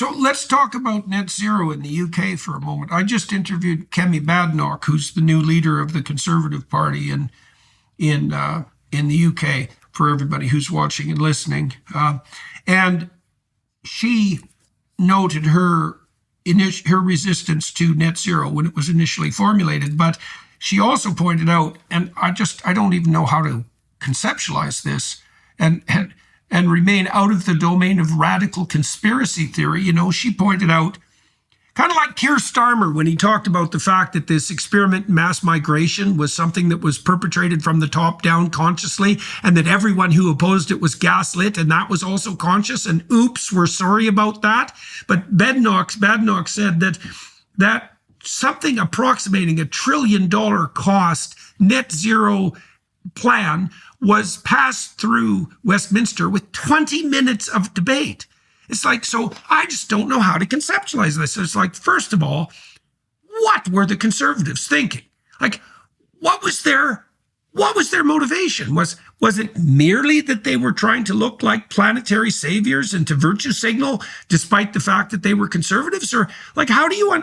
So let's talk about net zero in the UK for a moment. I just interviewed Kemi Badenoch, who's the new leader of the Conservative Party in the UK, for everybody who's watching and listening. And she noted her resistance to net zero when it was initially formulated, but she also pointed out, and I don't even know how to conceptualize this, and remain out of the domain of radical conspiracy theory. She pointed out, kind of like Keir Starmer when he talked about the fact that this experiment in mass migration was something that was perpetrated from the top down consciously, and that everyone who opposed it was gaslit, and that was also conscious, and oops, we're sorry about that. But Badenoch said that something approximating $1 trillion cost net zero plan was passed through Westminster with 20 minutes of debate. It's like, so I just don't know how to conceptualize this. It's like, first of all, what were the Conservatives thinking? Like, what was their motivation? Was it merely that they were trying to look like planetary saviors and to virtue signal despite the fact that they were Conservatives? Or like,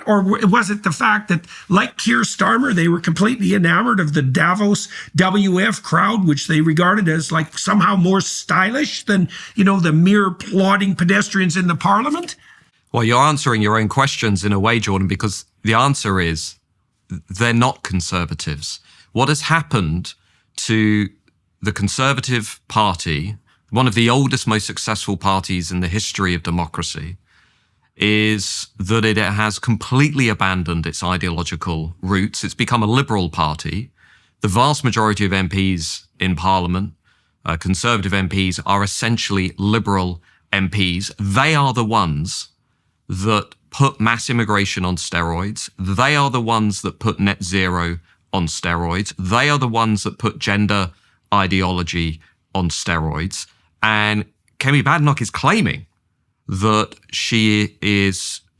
or was it the fact that, like Keir Starmer, they were completely enamored of the Davos WF crowd, which they regarded as like somehow more stylish than, the mere plodding pedestrians in the Parliament? Well, you're answering your own questions in a way, Jordan, because the answer is they're not Conservatives. What has happened to the Conservative Party, one of the oldest, most successful parties in the history of democracy, is that it has completely abandoned its ideological roots. It's become a liberal party. The vast majority of MPs in Parliament, Conservative MPs, are essentially liberal MPs. They are the ones that put mass immigration on steroids. They are the ones that put net zero on steroids. They are the ones that put gender ideology on steroids. And Kemi Badenoch is claiming that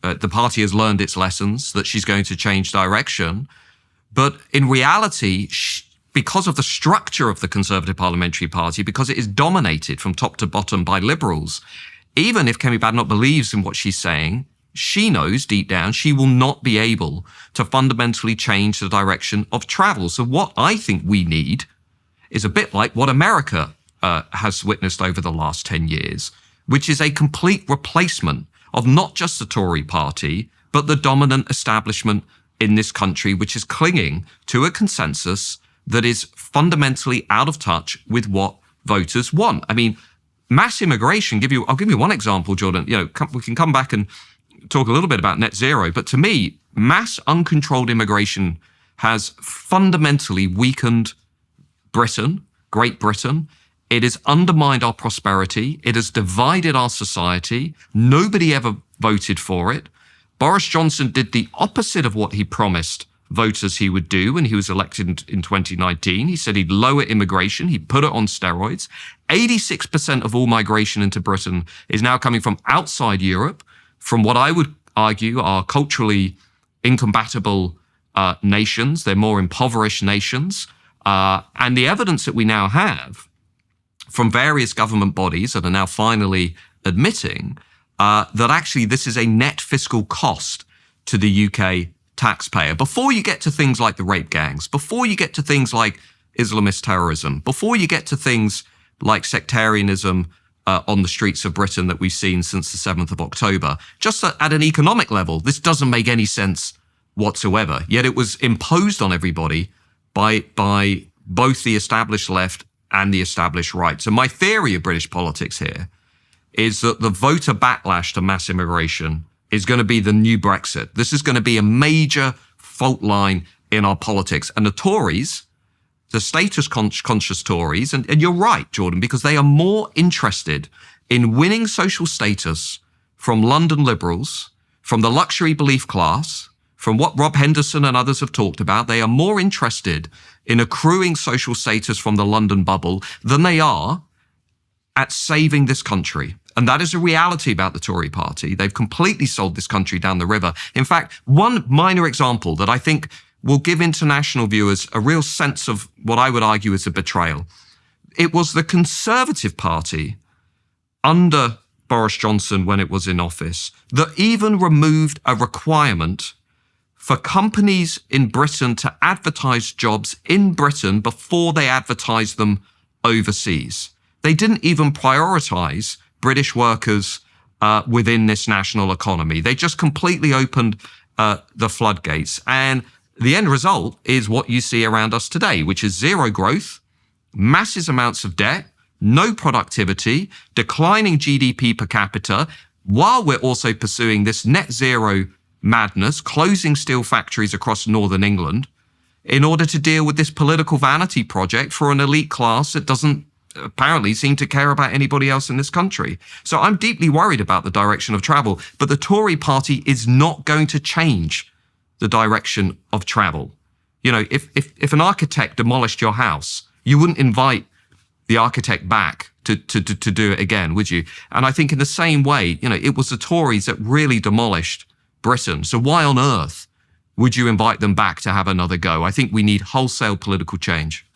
the party has learned its lessons, that she's going to change direction. But in reality, because of the structure of the Conservative Parliamentary Party, because it is dominated from top to bottom by liberals, even if Kemi Badenoch believes in what she's saying, she knows deep down she will not be able to fundamentally change the direction of travel. So what I think we need is a bit like what America has witnessed over the last 10 years, which is a complete replacement of not just the Tory party, but the dominant establishment in this country, which is clinging to a consensus that is fundamentally out of touch with what voters want. I mean, mass immigration, I'll give you one example, Jordan. We can come back and talk a little bit about net zero, but to me, mass uncontrolled immigration has fundamentally weakened Great Britain. It has undermined our prosperity. It has divided our society. Nobody ever voted for it. Boris Jonson did the opposite of what he promised voters he would do when he was elected in 2019. He said he'd lower immigration. He'd put it on steroids. 86% of all migration into Britain is now coming from outside Europe, from what I would argue are culturally incompatible nations. They're more impoverished nations. And the evidence that we now have from various government bodies that are now finally admitting that actually this is a net fiscal cost to the UK taxpayer. Before you get to things like the rape gangs, before you get to things like Islamist terrorism, before you get to things like sectarianism on the streets of Britain that we've seen since the 7th of October, just at an economic level, this doesn't make any sense whatsoever. Yet it was imposed on everybody by both the established left and the established right. So my theory of British politics here is that the voter backlash to mass immigration is going to be the new Brexit. This is going to be a major fault line in our politics. And the Tories, the status-conscious Tories, and you're right, Jordan, because they are more interested in winning social status from London liberals, from the luxury belief class, from what Rob Henderson and others have talked about. They are more interested in accruing social status from the London bubble than they are at saving this country. And that is a reality about the Tory party. They've completely sold this country down the river. In fact, one minor example that I think will give international viewers a real sense of what I would argue is a betrayal. It was the Conservative Party under Boris Jonson when it was in office, that even removed a requirement for companies in Britain to advertise jobs in Britain before they advertised them overseas. They didn't even prioritize British workers within this national economy. They just completely opened the floodgates. And the end result is what you see around us today, which is zero growth, massive amounts of debt, no productivity, declining GDP per capita, while we're also pursuing this net zero madness, closing steel factories across northern England in order to deal with this political vanity project for an elite class that doesn't apparently seem to care about anybody else in this country. So I'm deeply worried about the direction of travel, but the Tory party is not going to change the direction of travel. You know, if an architect demolished your house, you wouldn't invite the architect back to do it again, would you? And I think in the same way, you know, it was the Tories that really demolished Britain. So why on earth would you invite them back to have another go? I think we need wholesale political change.